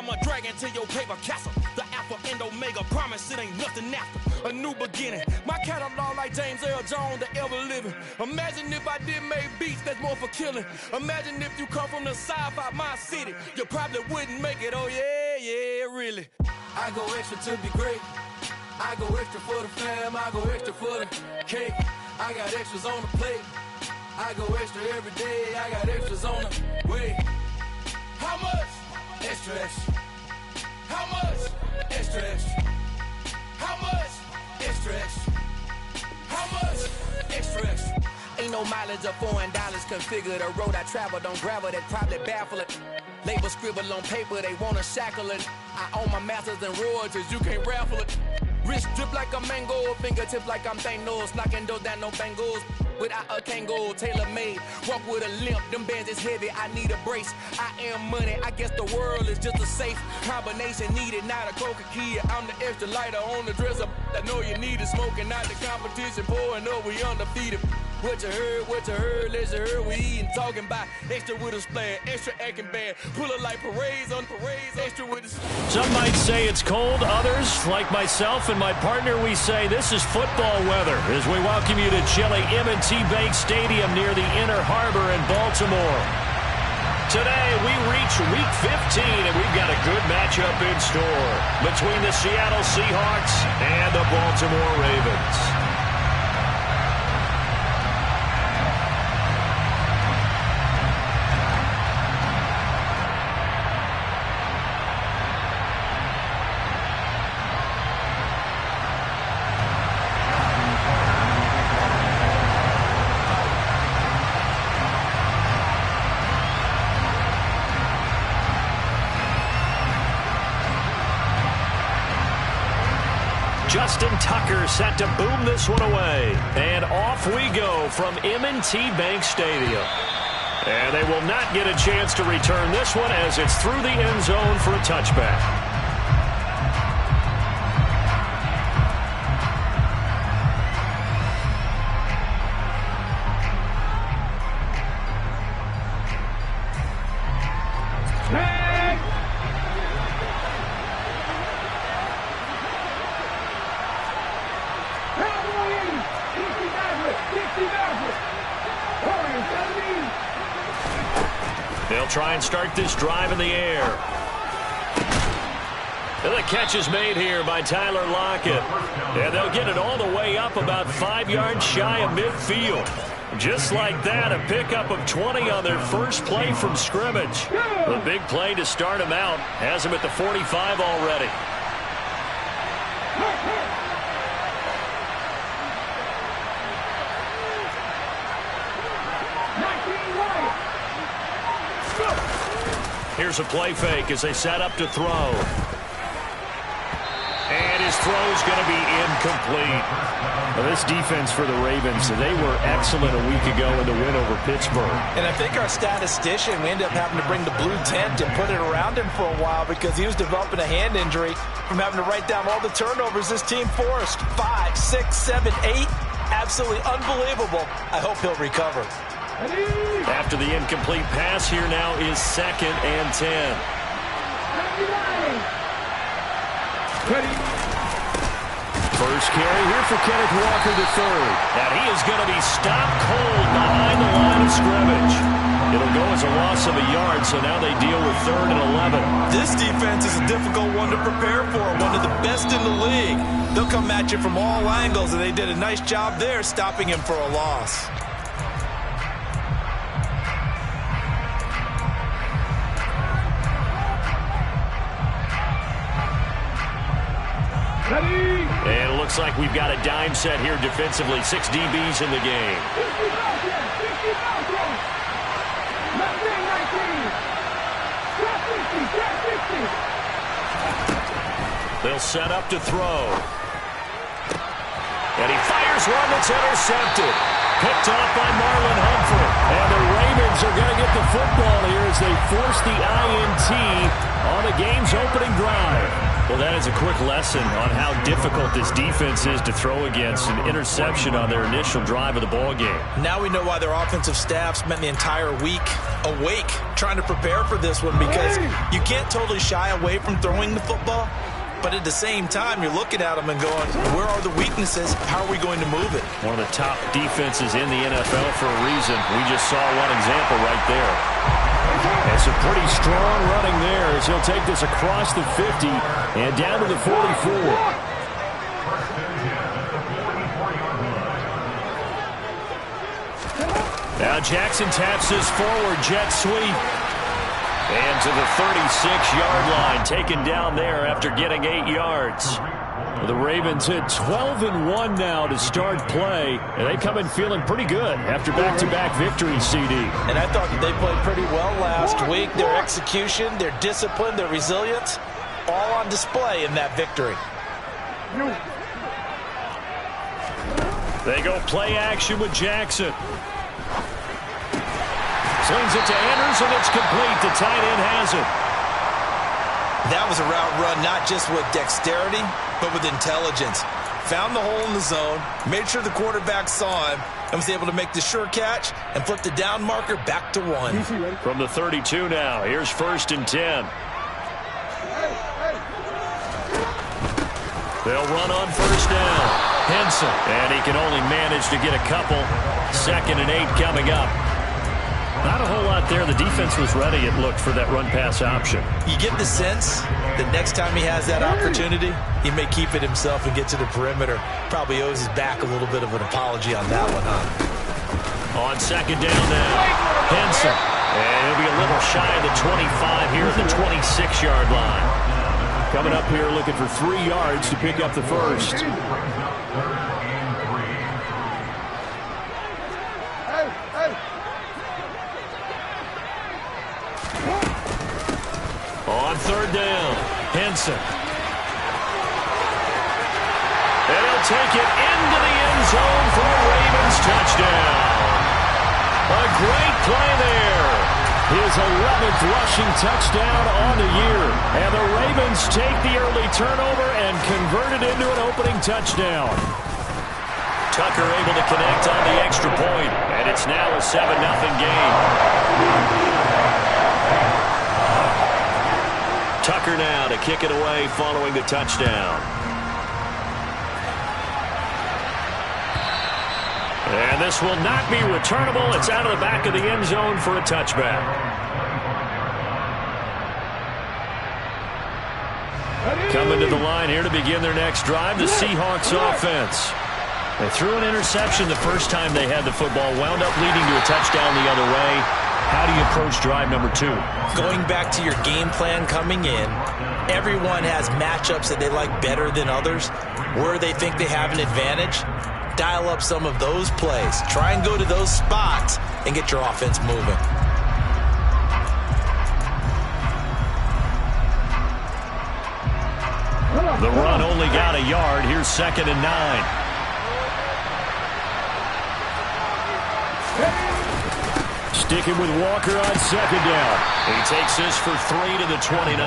I'm a dragon to your paper castle. The alpha and omega, promise it ain't nothing after. A new beginning. My catalog like James Earl Jones, the ever living. Imagine if I did make beats that's more for killing. Imagine if you come from the sci-fi, my city. You probably wouldn't make it, oh yeah, really. I go extra to be great. I go extra for the fam, I go extra for the cake. I got extras on the plate. I go extra every day, I got extras on the way. How much? Extra, extra. How much? Extra, extra. How much? Extra, extra. How much? Extra, extra. Ain't no mileage of $4 configure the road I travel. Don't gravel, that probably baffle it. Label scribble on paper, they wanna shackle it. I own my masters and royalties, you can't raffle it. Wrist drip like a mango, fingertips like I'm Thanos, knocking those down, no bangles. Without a Kango, tailor-made, walk with a limp, them bands is heavy, I need a brace. I am money, I guess the world is just a safe combination needed, not a coca key. I'm the extra lighter on the dresser, I know you need it, smoking out the competition, pouring up, we undefeated. What you heard, let's you heard, we eatin', talking about extra with a splash, extra acting bad, pull it like parades on parades, extra with a... Some might say it's cold, others, like myself and my partner, we say this is football weather as we welcome you to chilly M&T Bank Stadium near the Inner Harbor in Baltimore. Today, we reach Week 15, and we've got a good matchup in store between the Seattle Seahawks and the Baltimore Ravens. Justin Tucker set to boom this one away. And off we go from M&T Bank Stadium. And they will not get a chance to return this one as it's through the end zone for a touchback. They'll try and start this drive in the air. And the catch is made here by Tyler Lockett. And they'll get it all the way up about 5 yards shy of midfield. Just like that, a pickup of 20 on their first play from scrimmage. The big play to start him out has him at the 45 already. Here's a play fake as they set up to throw. And his throw's going to be incomplete. Well, this defense for the Ravens, they were excellent a week ago in the win over Pittsburgh. And I think our statistician, we ended up having to bring the blue tent and put it around him for a while because he was developing a hand injury from having to write down all the turnovers this team forced. 5, 6, 7, 8. Absolutely unbelievable. I hope he'll recover. After the incomplete pass, here now is 2nd and 10. First carry here for Kenneth Walker III. And he is going to be stopped cold behind the line of scrimmage. It'll go as a loss of a yard, so now they deal with 3rd and 11. This defense is a difficult one to prepare for, one of the best in the league. They'll come at you from all angles, and they did a nice job there stopping him for a loss. And it looks like we've got a dime set here defensively. 6 DBs in the game. They'll set up to throw. And he fires one that's intercepted. Picked off by Marlon Humphrey. And the Ravens are going to get the football here as they force the INT on the game's opening drive. Well, that is a quick lesson on how difficult this defense is to throw against. An interception on their initial drive of the ball game. Now we know why their offensive staff spent the entire week awake trying to prepare for this one, because you can't totally shy away from throwing the football, but at the same time you're looking at them and going, where are the weaknesses? How are we going to move it? One of the top defenses in the NFL for a reason. We just saw one example right there. It's a pretty strong running there as he'll take this across the 50 and down to the 44. Now Jackson taps this forward jet sweep. And to the 36-yard line, taken down there after getting 8 yards. The Ravens hit 12-1 now to start play, and they come in feeling pretty good after back-to-back victories, CD. And I thought that they played pretty well last week. Their execution, their discipline, their resilience, all on display in that victory. They go play action with Jackson. Slings it to Anderson. It's complete. The tight end has it. That was a route run not just with dexterity, but with intelligence. Found the hole in the zone, made sure the quarterback saw him, and was able to make the sure catch and flip the down marker back to 1. From the 32 now, here's 1st and 10. They'll run on 1st down. Henson, and he can only manage to get a couple. 2nd and 8 coming up. Not a whole lot there. The defense was ready, it looked, for that run-pass option. You get the sense that next time he has that opportunity, he may keep it himself and get to the perimeter. Probably owes his back a little bit of an apology on that one, huh? On 2nd down now, Henson. And he'll be a little shy of the 25 here at the 26-yard line. Coming up here looking for 3 yards to pick up the first. On 3rd down, Henson. And he'll take it into the end zone for a Ravens touchdown. A great play there. His 11th rushing touchdown on the year. And the Ravens take the early turnover and convert it into an opening touchdown. Tucker able to connect on the extra point, and it's now a 7-0 game. Tucker now to kick it away following the touchdown. And this will not be returnable. It's out of the back of the end zone for a touchback. Coming to the line here to begin their next drive, the Seahawks offense. They threw an interception the first time they had the football, wound up leading to a touchdown the other way. How do you approach drive number 2? Going back to your game plan coming in, everyone has matchups that they like better than others. Where they think they have an advantage, dial up some of those plays. Try and go to those spots and get your offense moving. The run only got a yard. Here's 2nd and 9. Sticking with Walker on 2nd down. He takes this for 3 to the 29.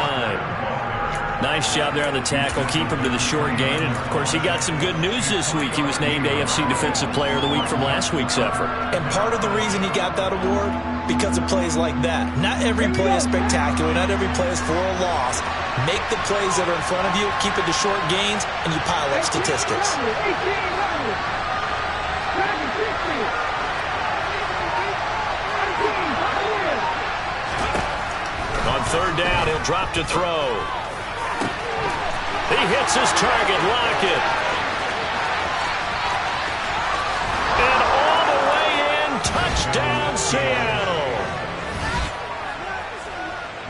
Nice job there on the tackle. Keep him to the short gain. And, of course, he got some good news this week. He was named AFC Defensive Player of the Week from last week's effort. And part of the reason he got that award, because of plays like that. Not every play is spectacular. Not every play is for a loss. Make the plays that are in front of you, keep it to short gains, and you pile up statistics. On 3rd down, he'll drop to throw. He hits his target, Lockett. And all the way in, touchdown Seattle.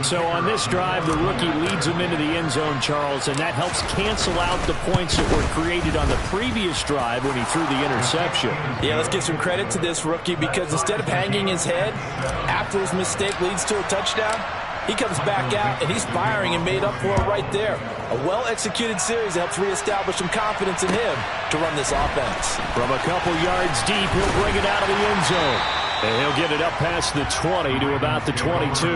So on this drive, the rookie leads him into the end zone, Charles, and that helps cancel out the points that were created on the previous drive when he threw the interception. Yeah, let's give some credit to this rookie, because instead of hanging his head after his mistake leads to a touchdown, he comes back out, and he's firing and made up for it right there. A well-executed series that helps reestablish some confidence in him to run this offense. From a couple yards deep, he'll bring it out of the end zone. And he'll get it up past the 20 to about the 22.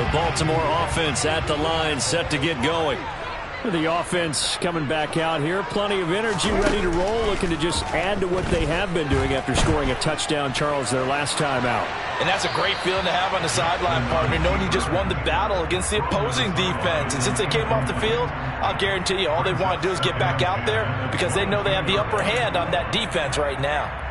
The Baltimore offense at the line, set to get going. The offense coming back out here. Plenty of energy, ready to roll, looking to just add to what they have been doing after scoring a touchdown, Charles, their last time out. And that's a great feeling to have on the sideline, partner, knowing you just won the battle against the opposing defense. And since they came off the field, I'll guarantee you all they want to do is get back out there because they know they have the upper hand on that defense right now.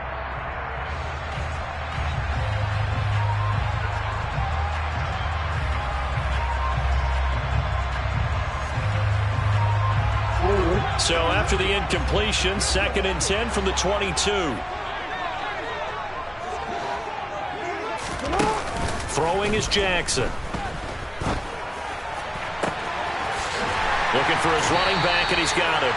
So after the incompletion, 2nd and 10 from the 22. Throwing is Jackson. Looking for his running back, and he's got it.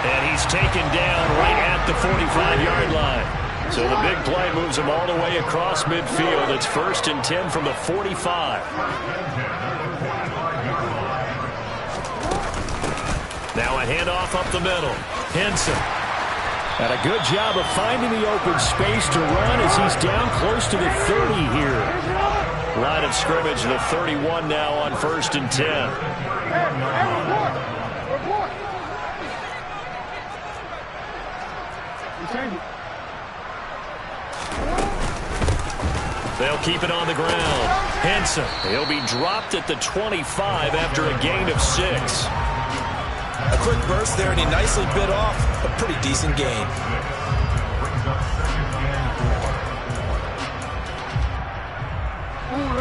And he's taken down right at the 45-yard line. So the big play moves him all the way across midfield. It's 1st and 10 from the 45. Now a handoff up the middle. Henson. And a good job of finding the open space to run as he's down close to the 30 here. Line of scrimmage, the 31 now on 1st and 10. They'll keep it on the ground. Henson. He'll be dropped at the 25 after a gain of 6. A quick burst there, and he nicely bit off a pretty decent gain.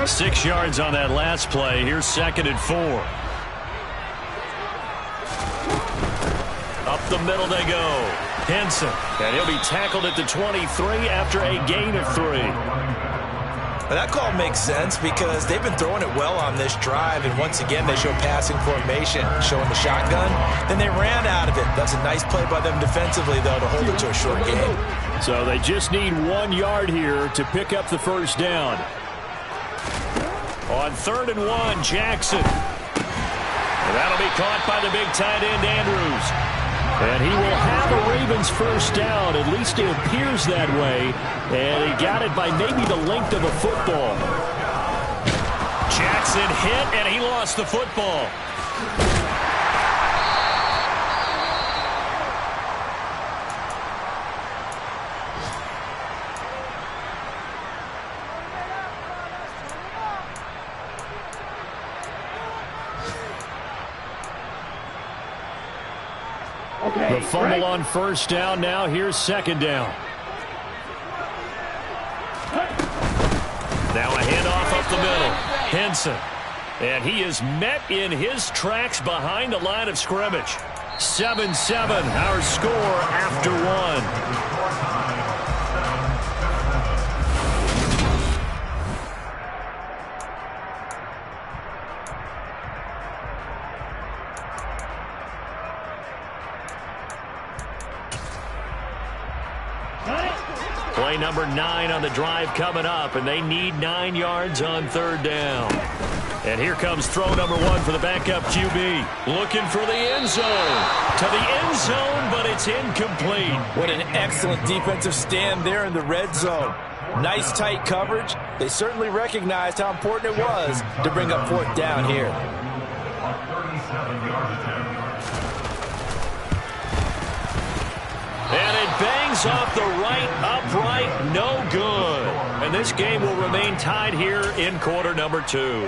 Six yards on that last play. Here's 2nd and 4. Up the middle they go. Henson. And he'll be tackled at the 23 after a gain of 3. Well, that call makes sense because they've been throwing it well on this drive, and once again they show passing formation, showing the shotgun. Then they ran out of it. That's a nice play by them defensively, though, to hold it to a short gain. So they just need 1 yard here to pick up the first down. On 3rd and 1, Jackson. And that'll be caught by the big tight end, Andrews. And he will have a Ravens first down. At least it appears that way. And he got it by maybe the length of a football. Jackson hit, and he lost the football. The fumble on first down. Now here's 2nd down. Now a handoff up the middle. Henson. And he is met in his tracks behind the line of scrimmage. 7-7, our score after 1. Play number 9 on the drive coming up, and they need 9 yards on 3rd down. And here comes throw number 1 for the backup QB. Looking for the end zone. To the end zone, but it's incomplete. What an excellent defensive stand there in the red zone. Nice tight coverage. They certainly recognized how important it was to bring up 4th down here. And it bangs off the right upright, no good. And this game will remain tied here in quarter number 2.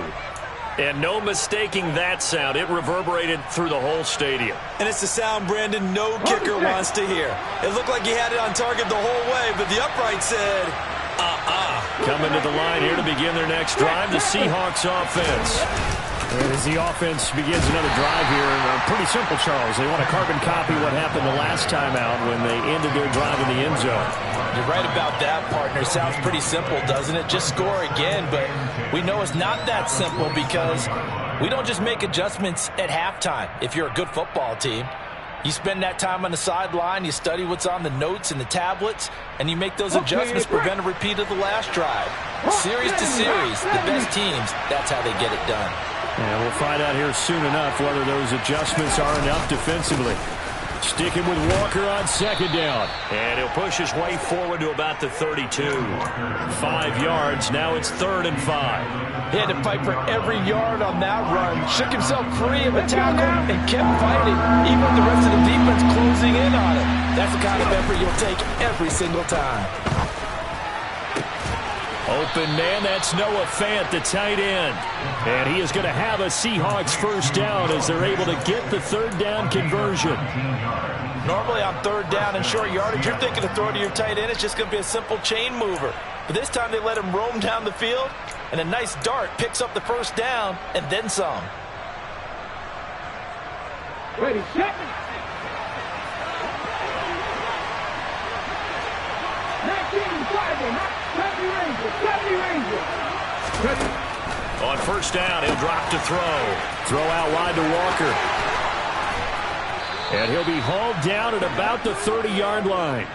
And no mistaking that sound. It reverberated through the whole stadium. And it's the sound, Brandon, no kicker wants to hear. It looked like he had it on target the whole way, but the upright said, Coming to the line here to begin their next drive, the Seahawks offense. And as the offense begins another drive here, pretty simple, Charles. They want to carbon copy what happened the last time out when they ended their drive in the end zone. You're right about that, partner. Sounds pretty simple, doesn't it? Just score again, but we know it's not that simple because we don't just make adjustments at halftime if you're a good football team. You spend that time on the sideline, you study what's on the notes and the tablets, and you make those adjustments, prevent a repeat of the last drive. Series to series, the best teams, that's how they get it done. And we'll find out here soon enough whether those adjustments are enough defensively. Sticking with Walker on second down. And he'll push his way forward to about the 32. 5 yards. Now it's 3rd and 5. He had to fight for every yard on that run. Shook himself free of a tackle and kept fighting, even with the rest of the defense closing in on him. That's the kind of effort you'll take every single time. Open man, that's Noah Fant, the tight end. And he is going to have a Seahawks first down as they're able to get the 3rd down conversion. Normally on 3rd down and short yardage, you're thinking to throw to your tight end. It's just going to be a simple chain mover. But this time they let him roam down the field, and a nice dart picks up the first down and then some. Ready, set. 19-5. On first down, he'll drop to throw. Throw out wide to Walker. And he'll be hauled down at about the 30-yard line.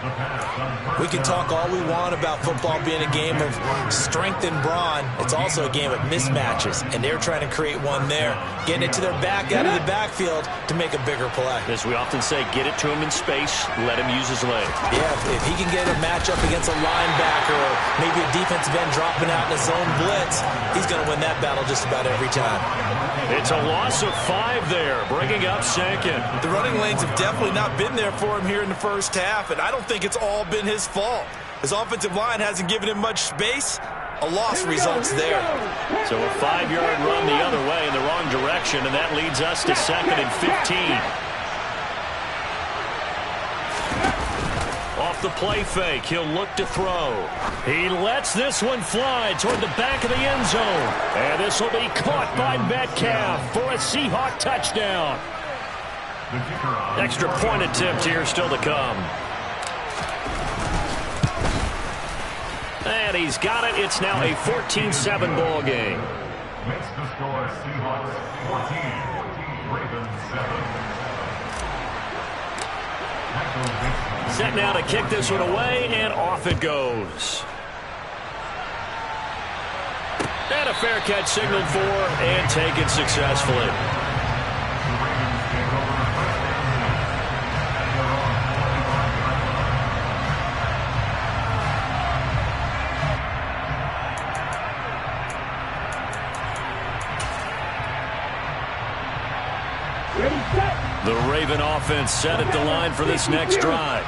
We can talk all we want about football being a game of strength and brawn. It's also a game of mismatches, and they're trying to create one there, getting it to their back out of the backfield to make a bigger play. As we often say, get it to him in space, let him use his legs. Yeah, if he can get a matchup against a linebacker or maybe a defensive end dropping out in a zone blitz, he's going to win that battle just about every time. It's a loss of 5 there, bringing up second. The running lanes have definitely not been there for him here in the first half, and I don't think it's all been his fault. His offensive line hasn't given him much space. A loss results there. So a 5-yard run the other way in the wrong direction, and that leads us to 2nd and 15. Off the play fake, he'll look to throw. He lets this one fly toward the back of the end zone. And this will be caught by Metcalf for a Seahawk touchdown. Extra point attempt here still to come. And he's got it. It's now a 14-7 ball game. Makes the score Seahawks 14, Ravens 7. Set now to kick this one away, and off it goes. And a fair catch signaled for and taken successfully. The Raven offense set at the line for this next drive.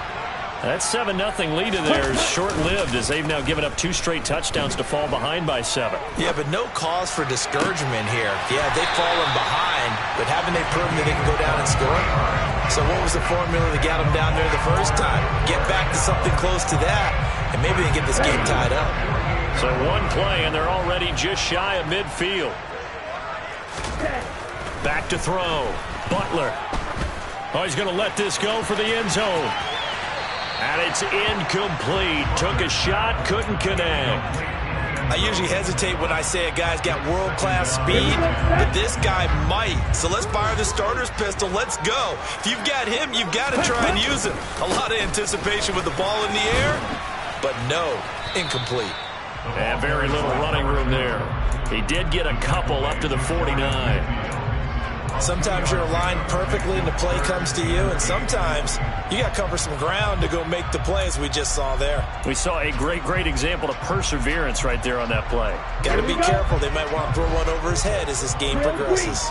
That 7-0 lead of theirs short-lived as they've now given up 2 straight touchdowns to fall behind by 7. Yeah, but no cause for discouragement here. Yeah, they've fallen behind, but haven't they proven that they can go down and score? So what was the formula that got them down there the first time? Get back to something close to that, and maybe they can get this game tied up. So one play, and they're already just shy of midfield. Back to throw. Butler. Oh, he's going to let this go for the end zone. And it's incomplete. Took a shot, couldn't connect. I usually hesitate when I say a guy's got world-class speed, but this guy might. So let's fire the starter's pistol. Let's go. If you've got him, you've got to try and use him. A lot of anticipation with the ball in the air, but no, incomplete. And very little running room there. He did get a couple up to the 49. Sometimes you're aligned perfectly and the play comes to you, and sometimes you got to cover some ground to go make the play, as we just saw there. We saw a great example of perseverance right there on that play. Got to be careful. They might want to throw one over his head as this game progresses.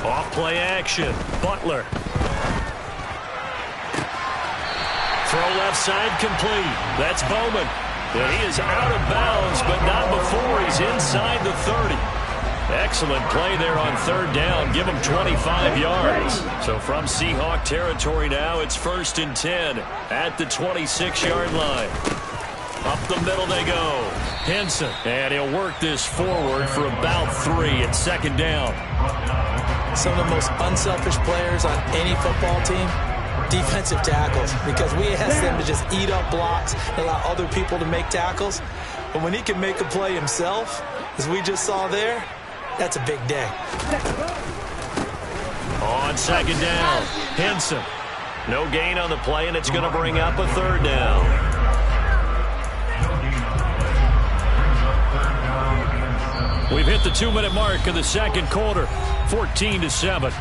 Off play action. Butler. Throw left side complete. That's Bowman. And he is out of bounds, but not before he's inside the 30. Excellent play there on 3rd down. Give him 25 yards. So from Seahawk territory now, it's 1st and 10 at the 26-yard line. Up the middle they go. Henson. And he'll work this forward for about 3 at 2nd down. Some of the most unselfish players on any football team, defensive tackles, because we ask them to just eat up blocks and allow other people to make tackles. But when he can make a play himself, as we just saw there, that's a big day. On 2nd down, Henson. No gain on the play, and it's going to bring up a 3rd down. We've hit the 2-minute mark of the 2nd quarter, 14-7.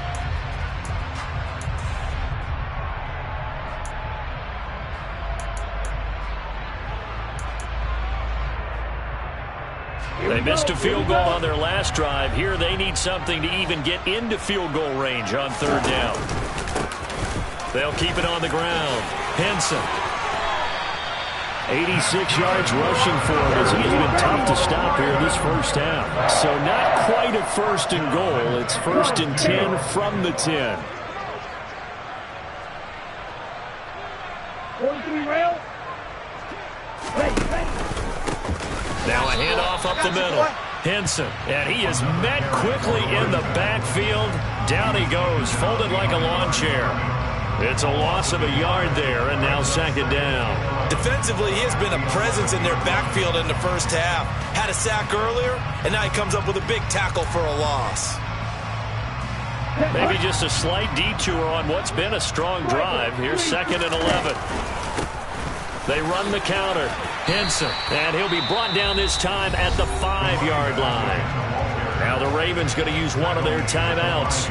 They missed a field goal on their last drive. Here they need something to even get into field goal range on third down. They'll keep it on the ground. Henson. 86 yards rushing for him as he has been tough to stop here this first half. So not quite a first and goal. It's first and 10 from the 10. Now a handoff up the middle. Henson, and he is met quickly in the backfield. Down he goes, folded like a lawn chair. It's a loss of a yard there, and now second down. Defensively, he has been a presence in their backfield in the first half. Had a sack earlier, and now he comes up with a big tackle for a loss. Maybe just a slight detour on what's been a strong drive. Here's second and 11. They run the counter. Henson, and he'll be brought down this time at the 5-yard line. Now the Ravens going to use one of their timeouts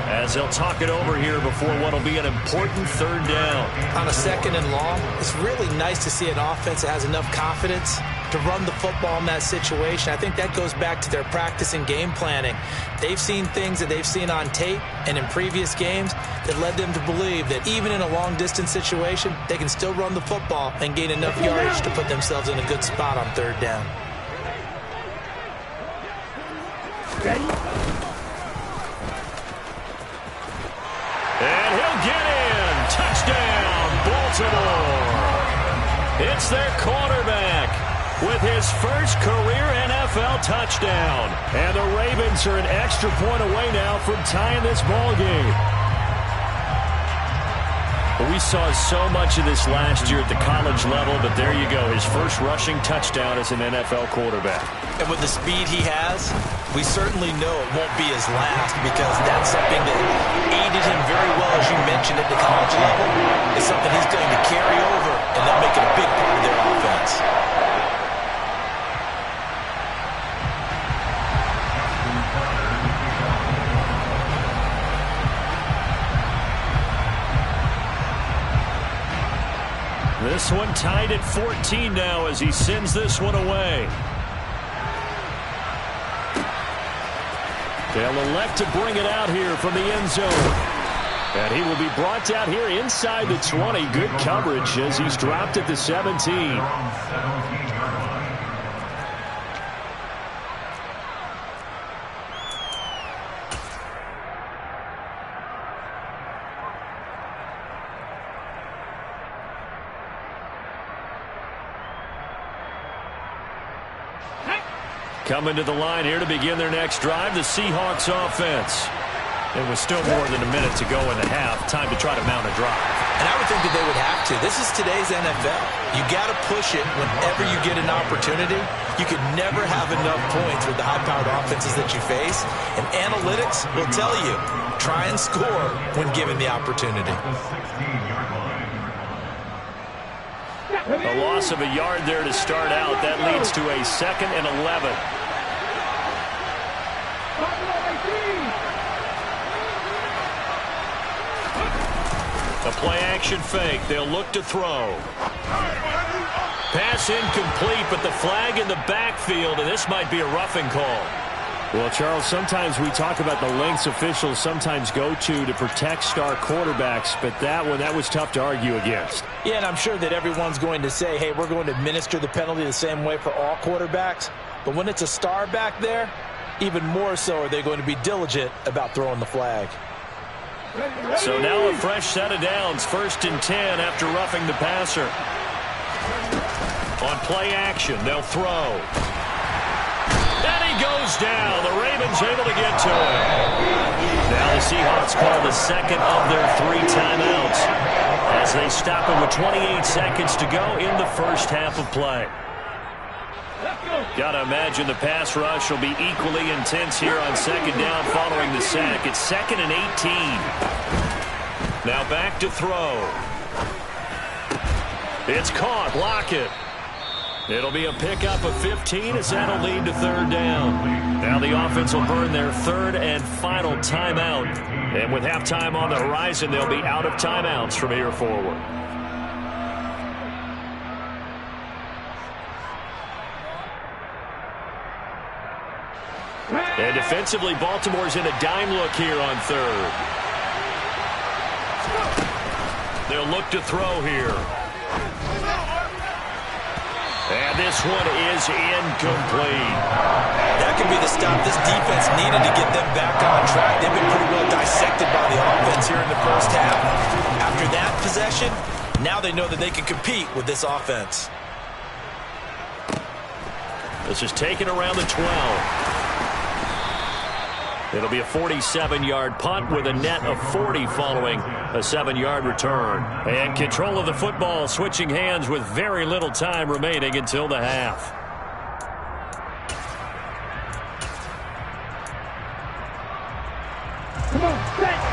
as they'll talk it over here before what will be an important third down. On a second and long, it's really nice to see an offense that has enough confidence to run the football in that situation. I think that goes back to their practice and game planning. They've seen things that they've seen on tape and in previous games that led them to believe that even in a long-distance situation, they can still run the football and gain enough yardage to put themselves in a good spot on third down. And he'll get in. Touchdown, Baltimore. It's their quarterback with his first career NFL touchdown. And the Ravens are an extra point away now from tying this ball game. We saw so much of this last year at the college level, but there you go. His first rushing touchdown as an NFL quarterback. And with the speed he has, we certainly know it won't be his last, because that's something that aided him very well, as you mentioned, at the college level. It's something he's going to carry over, and they'll make it a big part of their offense. This one tied at 14 now as he sends this one away. They'll elect to bring it out here from the end zone. And he will be brought down here inside the 20. Good coverage as he's dropped at the 17. Coming to the line here to begin their next drive, the Seahawks offense. It was still more than a minute to go in the half. Time to try to mount a drive. And I would think that they would have to. This is today's NFL. You got to push it whenever you get an opportunity. You could never have enough points with the high-powered offenses that you face. And analytics will tell you, try and score when given the opportunity. A loss of a yard there to start out. That leads to a second and 11. A play-action fake. They'll look to throw. Pass incomplete, but the flag in the backfield, and this might be a roughing call. Well, Charles, sometimes we talk about the lengths officials sometimes go to protect star quarterbacks, but that was tough to argue against. Yeah, and I'm sure that everyone's going to say, hey, we're going to administer the penalty the same way for all quarterbacks. But when it's a star back there, even more so are they going to be diligent about throwing the flag. So now a fresh set of downs, first and 10 after roughing the passer. On play action, they'll throw. And he goes down. The Ravens able to get to him. Now the Seahawks call the second of their 3 timeouts as they stop him with 28 seconds to go in the first half of play. Got to imagine the pass rush will be equally intense here on second down following the sack. It's second and 18. Now back to throw. It's caught. Lockett. It'll be a pickup of 15 as that'll lead to third down. Now the offense will burn their third and final timeout. And with halftime on the horizon, they'll be out of timeouts from here forward. And defensively, Baltimore's in a dime look here on third. They'll look to throw here. And this one is incomplete. That could be the stop this defense needed to get them back on track. They've been pretty well dissected by the offense here in the first half. After that possession, now they know that they can compete with this offense. This is taken around the 12. It'll be a 47-yard punt with a net of 40 following a 7-yard return. And control of the football switching hands with very little time remaining until the half.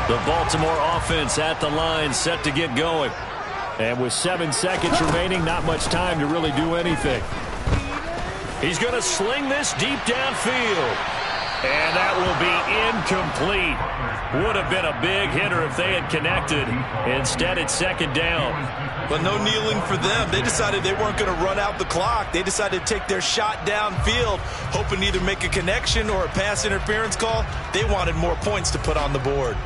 The Baltimore offense at the line set to get going. And with 7 seconds remaining, not much time to really do anything. He's going to sling this deep downfield. And that will be incomplete. Would have been a big hitter if they had connected. Instead, it's second down. But no kneeling for them. They decided they weren't going to run out the clock. They decided to take their shot downfield, hoping to either make a connection or a pass interference call. They wanted more points to put on the board.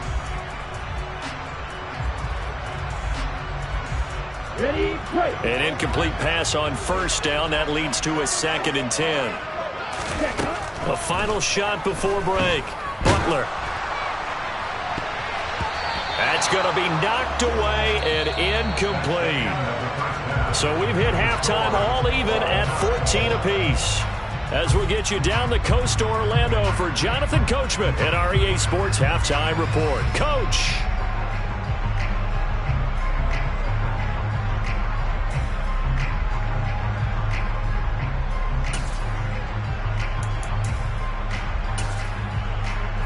An incomplete pass on first down. That leads to a 2nd and 10. A final shot before break. Butler. That's going to be knocked away and incomplete. So we've hit halftime all even at 14 apiece. As we get you down the coast to Orlando for Jonathan Coachman at our EA Sports Halftime Report. Coach.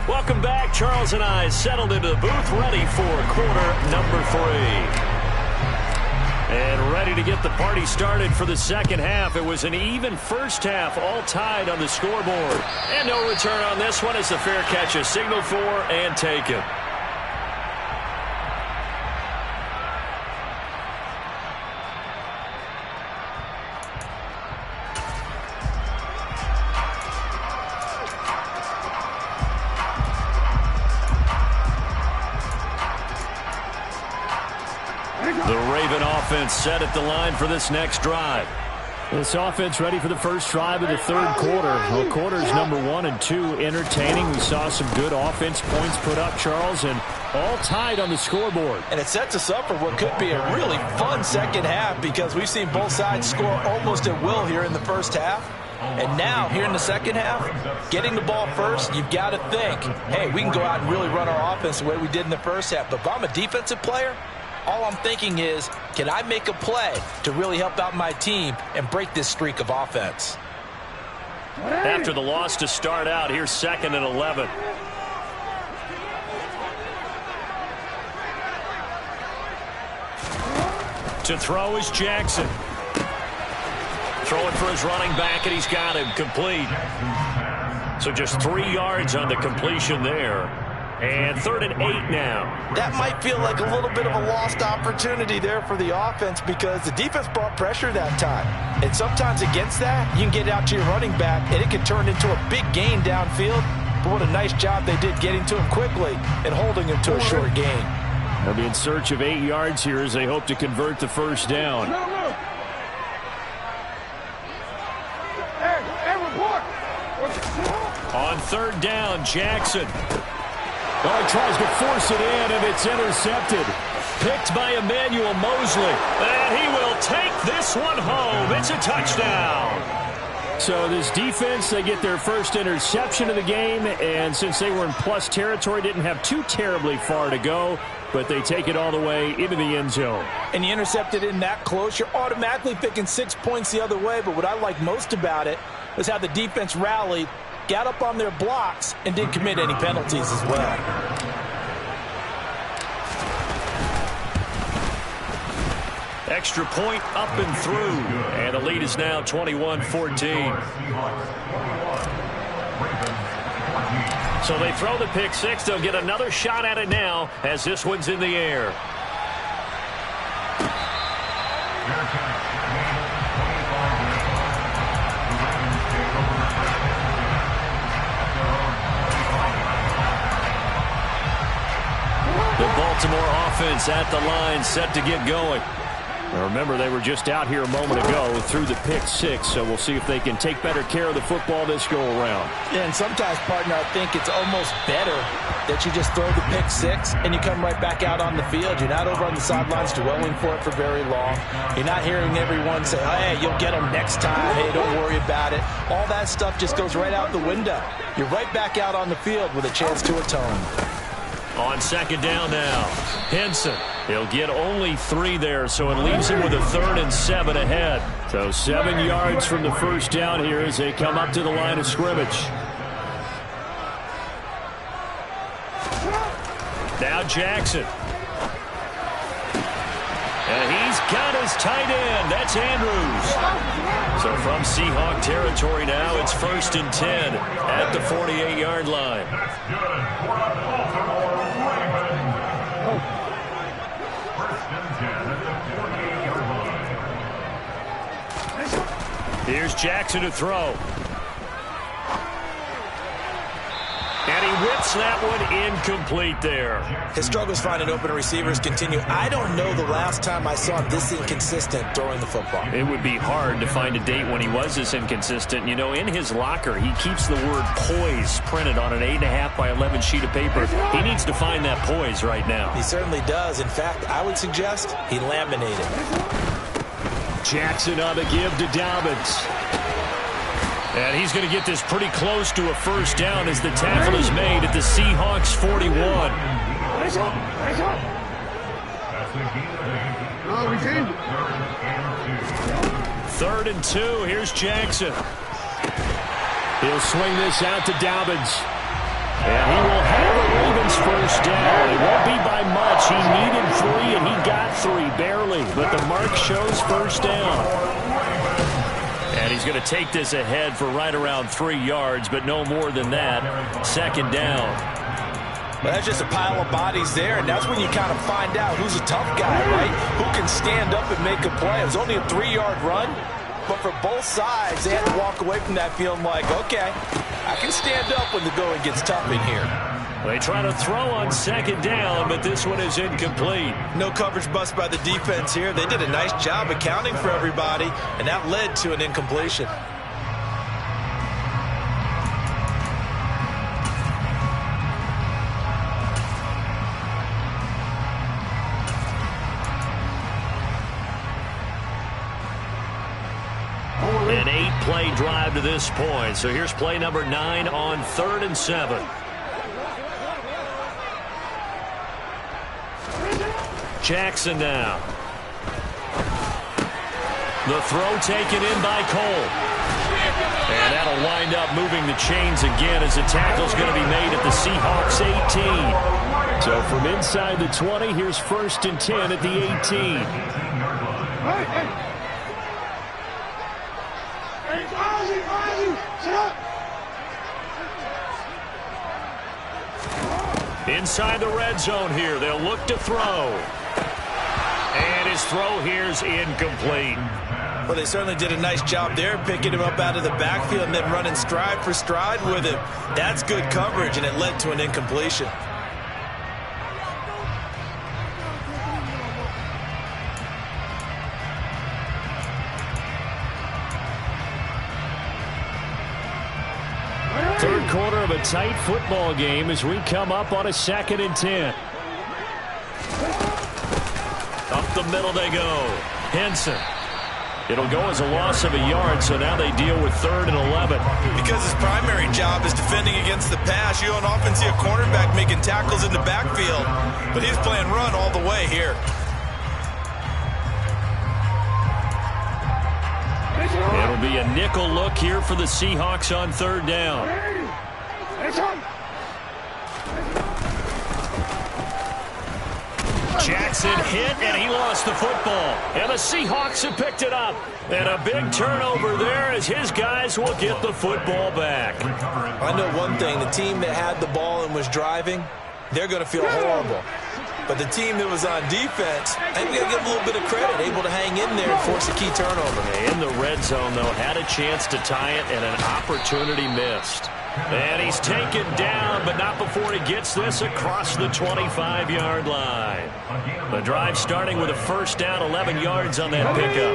Welcome back. Charles and I settled into the booth, ready for quarter number 3. And ready to get the party started for the second half. It was an even first half, all tied on the scoreboard. And no return on this one as the fair catch is signaled for and taken. Set at the line for this next drive. This offense ready for the first drive of the third quarter. Well, quarters number 1 and 2 entertaining. We saw some good offense points put up, Charles, and all tied on the scoreboard. And it sets us up for what could be a really fun second half because we've seen both sides score almost at will here in the first half. And now, here in the second half, getting the ball first, you've got to think, hey, we can go out and really run our offense the way we did in the first half. But if I'm a defensive player, all I'm thinking is, can I make a play to really help out my team and break this streak of offense? After the loss to start out, here's 2nd and 11. To throw is Jackson. Throwing for his running back, and he's got him complete. So just 3 yards on the completion there. And 3rd and 8 now. That might feel like a little bit of a lost opportunity there for the offense because the defense brought pressure that time. And sometimes against that, you can get out to your running back, and it can turn into a big gain downfield. But what a nice job they did getting to him quickly and holding him to a short gain. They'll be in search of 8 yards here as they hope to convert the first down. On 3rd down, Jackson. Oh, he tries to force it in, and it's intercepted. Picked by Emmanuel Mosley. And he will take this one home. It's a touchdown. So this defense, they get their first interception of the game, and since they were in plus territory, didn't have too terribly far to go, but they take it all the way into the end zone. And you intercepted in that close, you're automatically thinking 6 points the other way, but what I like most about it was how the defense rallied, got up on their blocks, and didn't commit any penalties as well. Extra point up and through. And the lead is now 21-14. So they throw the pick six. They'll get another shot at it now as this one's in the air. Baltimore offense at the line, set to get going. Now remember, they were just out here a moment ago through the pick six, so we'll see if they can take better care of the football this go-around. Yeah, and sometimes, partner, I think it's almost better that you just throw the pick six and you come right back out on the field. You're not over on the sidelines dwelling for it for very long. You're not hearing everyone say, hey, you'll get them next time. Hey, don't worry about it. All that stuff just goes right out the window. You're right back out on the field with a chance to atone. On second down now, Henson. He'll get only 3 there, so it leaves him with a 3rd and 7 ahead. So 7 yards from the first down here as they come up to the line of scrimmage. Now Jackson. And he's got his tight end. That's Andrews. So from Seahawk territory now, it's 1st and 10 at the 48-yard line. That's good for a Baltimore Ravens. First and 10 at the 48-yard line. Here's Jackson to throw. And he whips that one incomplete there. His struggles finding open receivers continue. I don't know the last time I saw him this inconsistent throwing the football. It would be hard to find a date when he was this inconsistent. You know, in his locker, he keeps the word poise printed on an 8.5 by 11 sheet of paper. He needs to find that poise right now. He certainly does. In fact, I would suggest he laminated. Jackson on the give to Dobbins. And he's going to get this pretty close to a first down as the tackle is made at the Seahawks 41. Third and 2. Here's Jackson. He'll swing this out to Dobbins. And he will have a Ravens first down. It won't be by much. He needed 3, and he got 3, barely. But the mark shows first down. And he's going to take this ahead for right around 3 yards, but no more than that. Second down. Well, that's just a pile of bodies there, and that's when you kind of find out who's a tough guy, right? Who can stand up and make a play. It was only a 3-yard run, but for both sides, they had to walk away from that feeling like, okay, I can stand up when the going gets tough in here. They try to throw on second down, but this one is incomplete. No coverage bust by the defense here. They did a nice job accounting for everybody, and that led to an incompletion. An 8-play drive to this point. So here's play number 9 on 3rd and 7. Jackson now. The throw taken in by Cole. And that'll wind up moving the chains again as the tackle's going to be made at the Seahawks 18. So from inside the 20, here's 1st and 10 at the 18. Inside the red zone here, they'll look to throw. And his throw here's incomplete. Well, they certainly did a nice job there, picking him up out of the backfield and then running stride for stride with him. That's good coverage, and it led to an incompletion. Third quarter of a tight football game as we come up on a 2nd and 10. Up the middle they go. Henson. It'll go as a loss of a yard, so now they deal with 3rd and 11. Because his primary job is defending against the pass, you don't often see a cornerback making tackles in the backfield. But he's playing run all the way here. It'll be a nickel look here for the Seahawks on 3rd down. Jackson hit, and he lost the football. And the Seahawks have picked it up. And a big turnover there as his guys will get the football back. I know one thing. The team that had the ball and was driving, they're going to feel horrible. But the team that was on defense, I'm going to give them a little bit of credit, able to hang in there and force a key turnover. In the red zone, though, had a chance to tie it, and an opportunity missed. And he's taken down, but not before he gets this across the 25-yard line. The drive starting with a first down, 11 yards on that pickup.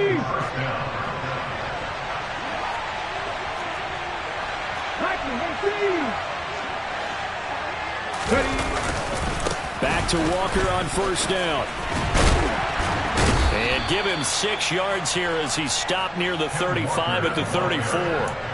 Back to Walker on first down. And give him 6 yards here as he stopped near the 35 at the 34.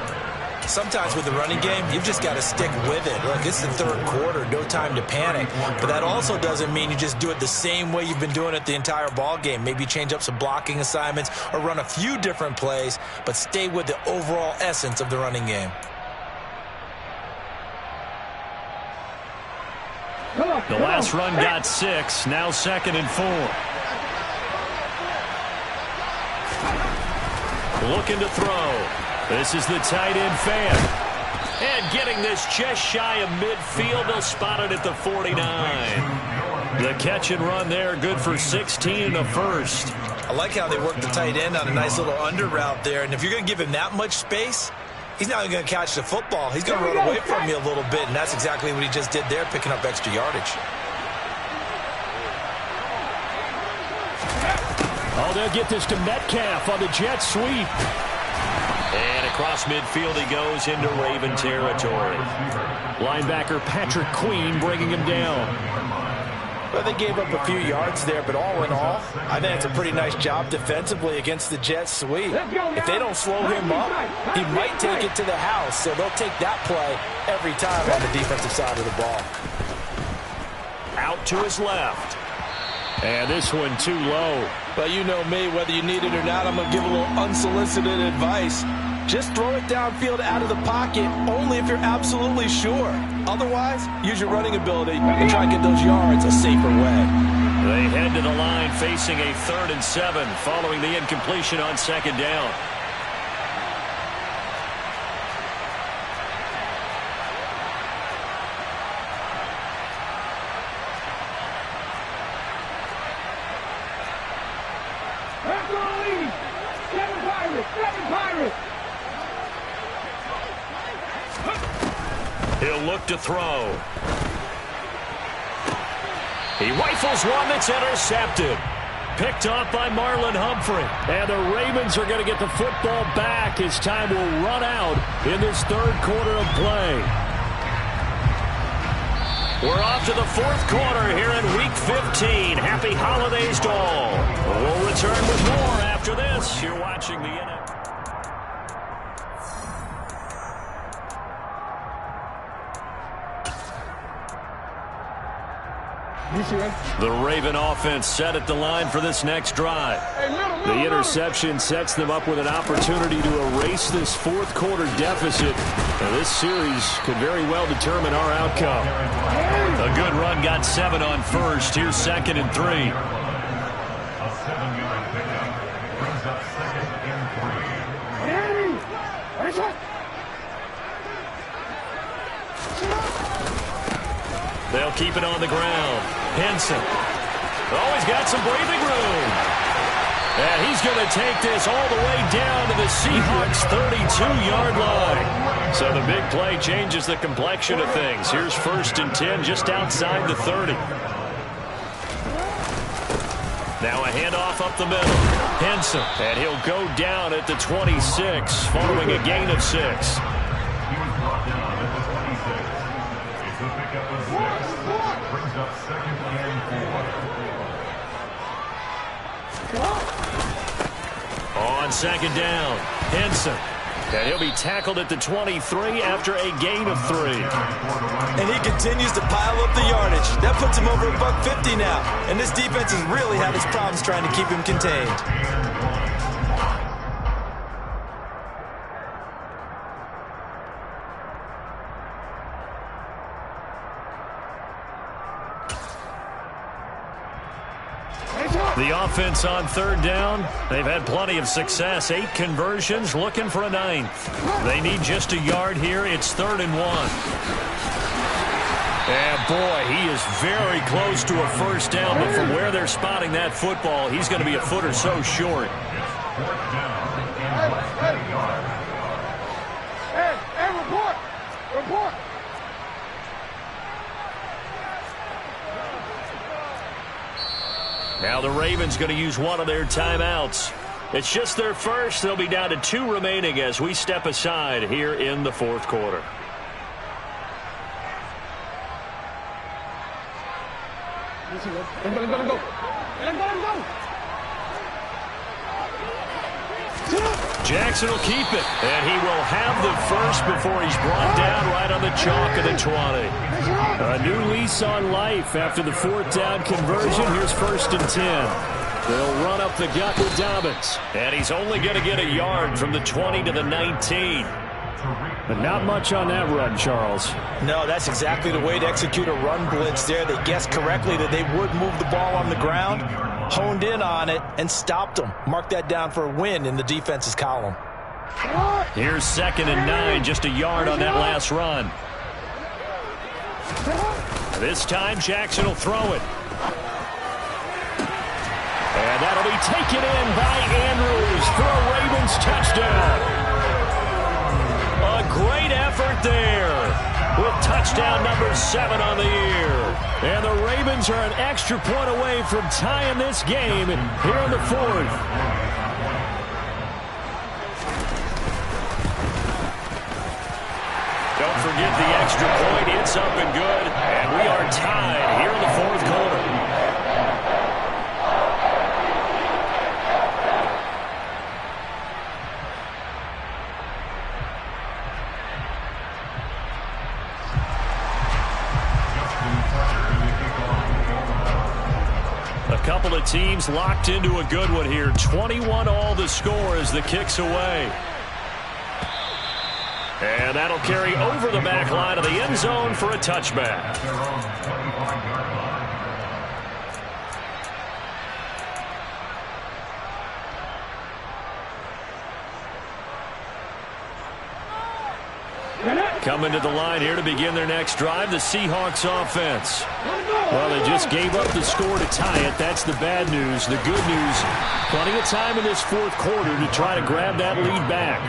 Sometimes with the running game, you've just got to stick with it. Look, it's the third quarter, no time to panic. But that also doesn't mean you just do it the same way you've been doing it the entire ball game. Maybe change up some blocking assignments or run a few different plays, but stay with the overall essence of the running game. The last run got 6, now 2nd and 4. Looking to throw. This is the tight end fan. And getting this just shy of midfield. They'll spot it at the 49. The catch and run there, good for 16 and a first. I like how they work the tight end on a nice little under route there. And if you're going to give him that much space, he's not even going to catch the football. He's going to run away from you a little bit, and that's exactly what he just did there, picking up extra yardage. Oh, they'll get this to Metcalf on the jet sweep. And across midfield he goes into Raven territory. Linebacker Patrick Queen bringing him down. Well, they gave up a few yards there, but all in all, I think it's a pretty nice job defensively against the jet sweep. If they don't slow him up, he might take it to the house, so they'll take that play every time on the defensive side of the ball. Out to his left. And this one too low. But you know me, whether you need it or not, I'm going to give a little unsolicited advice. Just throw it downfield out of the pocket only if you're absolutely sure. Otherwise, use your running ability and try and get those yards a safer way. They head to the line facing a 3rd and 7 following the incompletion on 2nd down. He'll look to throw. He rifles one that's intercepted. Picked off by Marlon Humphrey. And the Ravens are going to get the football back as time will run out in this 3rd quarter of play. We're off to the 4th quarter here in Week 15. Happy holidays to all. We'll return with more after this. You're watching the NFL. The Raven offense set at the line for this next drive. The interception sets them up with an opportunity to erase this 4th quarter deficit. Now, this series could very well determine our outcome. A good run got 7 on first. Here's 2nd and 3. A 7-yard pickup brings up 2nd and 3. They'll keep it on the ground. Henson. Oh, he's got some breathing room. And he's going to take this all the way down to the Seahawks' 32-yard line. So the big play changes the complexion of things. Here's 1st and 10 just outside the 30. Now a handoff up the middle. Henson. And he'll go down at the 26 following a gain of 6. He was brought down at the 26. It's a pickup of 6. Brings up 2nd and 4. On 2nd down, Henson. And he'll be tackled at the 23 after a gain of 3. And he continues to pile up the yardage. That puts him over $150 now. And this defense has really had its problems trying to keep him contained. The offense on 3rd down, they've had plenty of success. 8 conversions, looking for a 9th. They need just a yard here. It's 3rd and 1. And boy, he is very close to a first down, but from where they're spotting that football, he's going to be a foot or so short. It's 4th down and 20 yards. Hey, report! Now the Ravens going to use one of their timeouts. It's just their first. They'll be down to 2 remaining as we step aside here in the fourth quarter. Jackson will keep it, and he will have the first before he's brought down right on the chalk of the 20. A new lease on life after the 4th down conversion. Here's 1st and 10. They'll run up the gut with Dobbins. And he's only going to get a yard from the 20 to the 19. But not much on that run, Charles. No, that's exactly the way to execute a run blitz there. They guessed correctly that they would move the ball on the ground, honed in on it, and stopped them. Mark that down for a win in the defense's column. Here's 2nd and 9, just a yard on that last run. This time, Jackson will throw it. And that'll be taken in by Andrews for a Ravens touchdown. A great effort there with touchdown number 7 on the year. And the Ravens are an extra point away from tying this game here in the 4th. Don't forget the extra point. It's up and good. And we are tied here in the 4th quarter. A couple of teams locked into a good one here. 21 all the score as the kick's away. And that'll carry over the back line of the end zone for a touchback. Coming to the line here to begin their next drive, the Seahawks offense. Well, they just gave up the score to tie it. That's the bad news. The good news, plenty of time in this 4th quarter to try to grab that lead back.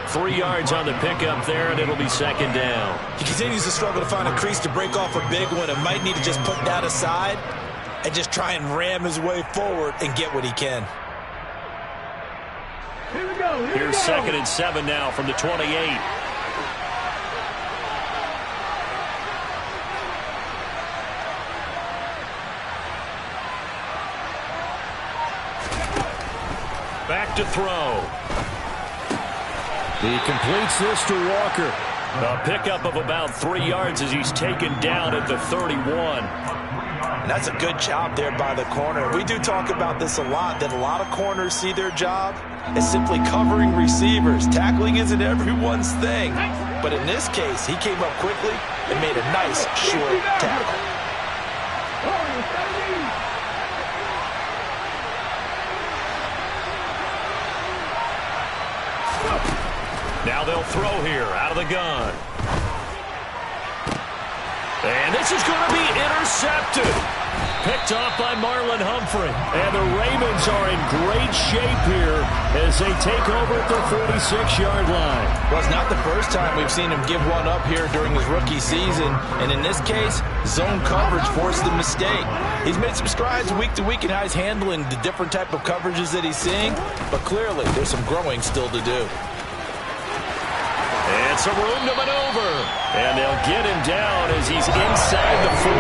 3 yards on the pickup there, and it'll be 2nd down. He continues to struggle to find a crease to break off a big one and might need to just put that aside and just try and ram his way forward and get what he can. Here's 2nd and 7 now from the 28. Back to throw. He completes this to Walker. A pickup of about 3 yards as he's taken down at the 31. And that's a good job there by the corner. We do talk about this a lot, that a lot of corners see their job as simply covering receivers. Tackling isn't everyone's thing. But in this case, he came up quickly and made a nice short tackle. Now they'll throw here out of the gun. And this is going to be intercepted. Picked off by Marlon Humphrey. And the Ravens are in great shape here as they take over at the 46-yard line. Well, it's not the first time we've seen him give one up here during his rookie season. And in this case, zone coverage forced the mistake. He's made some strides week to week in how he's handling the different type of coverages that he's seeing. But clearly, there's some growing still to do. And some room to maneuver. And they'll get him down as he's inside the 40.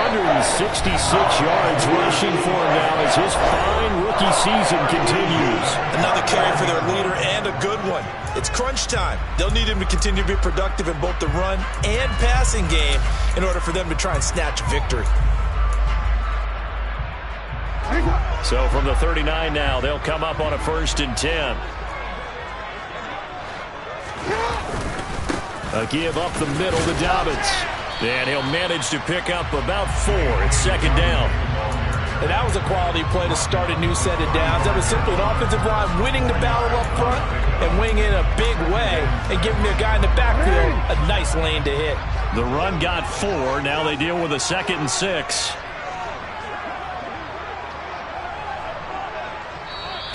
166 yards rushing for him now as his fine rookie season continues. Another carry for their leader and a good one. It's crunch time. They'll need him to continue to be productive in both the run and passing game in order for them to try and snatch victory. So from the 39 now, they'll come up on a 1st and 10. A give up the middle to Dobbins. And he'll manage to pick up about 4. It's 2nd down. And that was a quality play to start a new set of downs. That was simply an offensive line winning the battle up front and winning it in a big way and giving their guy in the backfield a nice lane to hit. The run got 4. Now they deal with a 2nd and 6.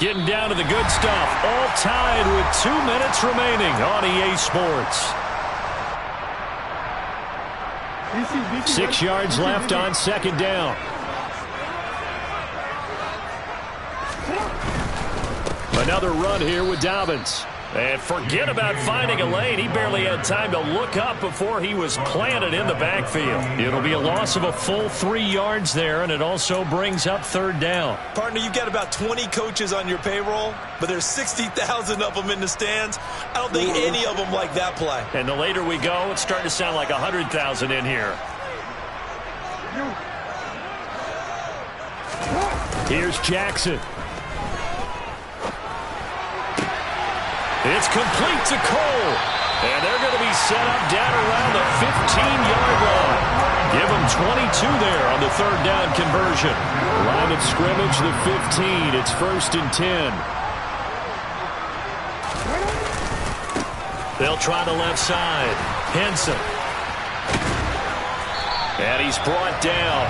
Getting down to the good stuff. All tied with 2 minutes remaining on EA Sports. 6 yards left on 2nd down. another run here with Dobbins. And forget about finding a lane. He barely had time to look up before he was planted in the backfield. It'll be a loss of a full 3 yards there, and it also brings up third down. Partner, you've got about 20 coaches on your payroll, but there's 60,000 of them in the stands. I don't think any of them like that play. And the later we go, it's starting to sound like 100,000 in here. Here's Jackson. It's complete to Cole. And they're going to be set up down around the 15-yard line. Give them 22 there on the third down conversion. Line of scrimmage, the 15. It's 1st and 10. They'll try the left side. Henson. And he's brought down.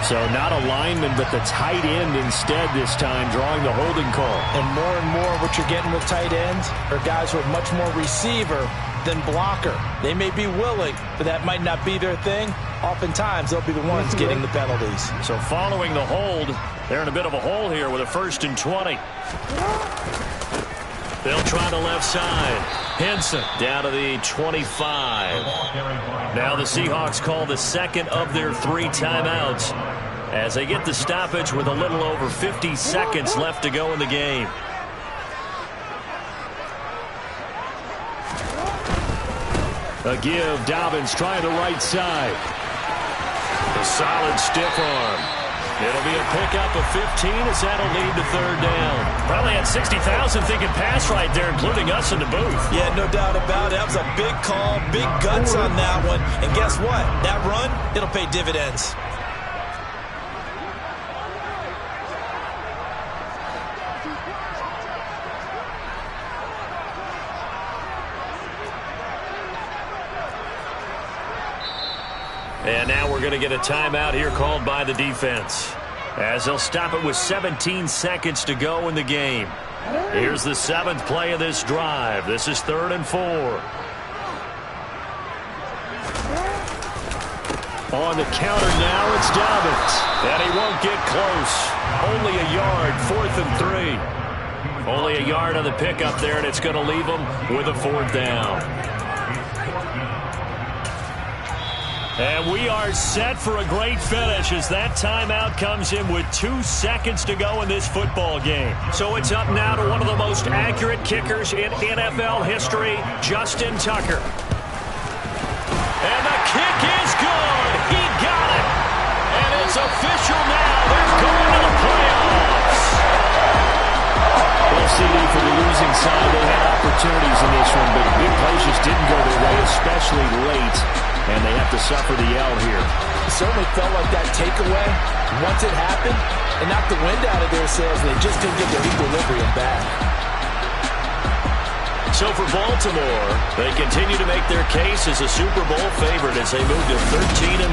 So not a lineman, but the tight end instead this time, drawing the holding call. And more what you're getting with tight ends are guys who are much more receiver than blocker. They may be willing, but that might not be their thing. Oftentimes, they'll be the ones getting the penalties. So following the hold, they're in a bit of a hole here with a 1st and 20. They'll try the left side. Henson down to the 25. Now the Seahawks call the second of their 3 timeouts as they get the stoppage with a little over 50 seconds left to go in the game. A give. Dobbins trying the right side. A solid stiff arm. It'll be a pickup of 15 as that'll lead to third down. Probably had 60,000 thinking pass right there, including us in the booth. Yeah, no doubt about it. That was a big call, big guts on that one. And guess what? That run, it'll pay dividends. And now we're going to get a timeout here called by the defense, as they'll stop it with 17 seconds to go in the game. Here's the 7th play of this drive. This is 3rd and 4. On the counter now, it's Dobbins. And he won't get close. Only a yard, 4th and 3. Only a yard on the pickup there, and it's going to leave them with a 4th down. And we are set for a great finish as that timeout comes in with 2 seconds to go in this football game. So it's up now to one of the most accurate kickers in NFL history, Justin Tucker. And the kick is good. He got it. And it's official now. They're going to the playoffs. Well, CD, for the losing side, they had opportunities in this one, but big plays just didn't go their way, especially late. And they have to suffer the L here. It certainly felt like that takeaway, once it happened, it knocked the wind out of their sails, and they just couldn't get their equilibrium back. So for Baltimore, they continue to make their case as a Super Bowl favorite as they move to 13-1.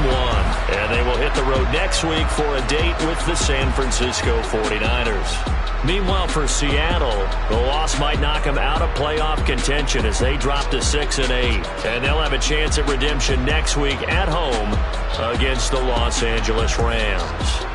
And they will hit the road next week for a date with the San Francisco 49ers. Meanwhile, for Seattle, the loss might knock them out of playoff contention as they drop to 6-8. And they'll have a chance at redemption next week at home against the Los Angeles Rams.